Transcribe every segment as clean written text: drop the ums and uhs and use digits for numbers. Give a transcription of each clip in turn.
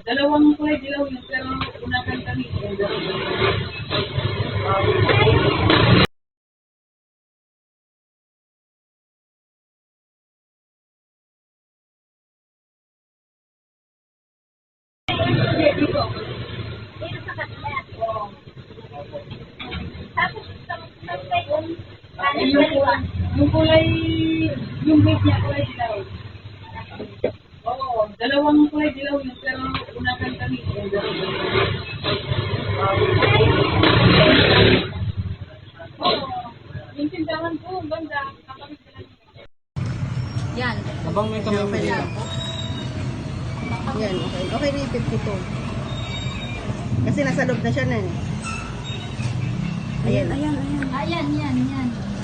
Dalawang kulay dilaw yung pero unahan kami. Dito. Dito sa kanila. Tapos, Yung kulay, yung base niya kulay dilaw. Oo, dalawang kulay dilaw yung pero unahan kami. Oo, yung tindahan ko, banda, kakabit sila. Yan. Abang may kami Okay lang. Yan, okay. Okay na yung 52. Kasi nasa loob na siya na eh. Ayan. Ayan. Ayan, yan.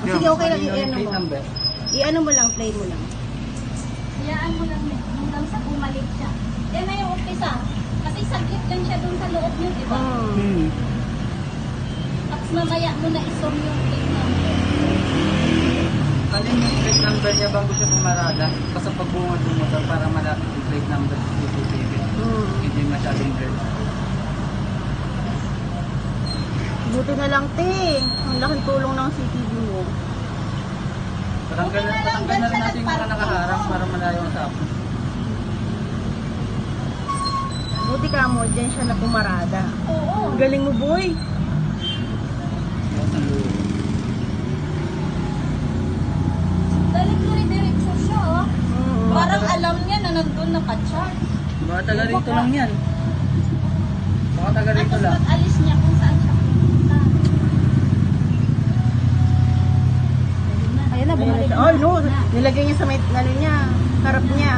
O, sige, okay lang i-ano mo. I-ano mo lang, play mo lang. Hayaan mo lang hanggang sa bumalik siya. Yan na yung umpisa. Kasi saglit lang siya dun sa loob yun, di ba? Tapos mamaya mo na isom yung plate number. Alin yung plate number niya bago siya pumarada? Basta pagbungod ng motor para malapit yung plate number sa CCTV. Hindi masyadong blurred. Buti na lang, te. Ang laking tulong ng CCTV mo. Patanggal na rin natin yung mga nakaharang para malayo ang tapos. Buti ka mo, dyan siya na pumarada. Oo. Galing mo, boy. Dali ko rin diretso siya, oh. Parang alam niya na nandun naka-charge. Baka taga rito lang yan. Baka taga At rito tapos lang. pag-alis niya kung saan siya pumunta. Ayan na, bumalik. Oh, no. Nilagay niya sa may, ano niya, harap niya.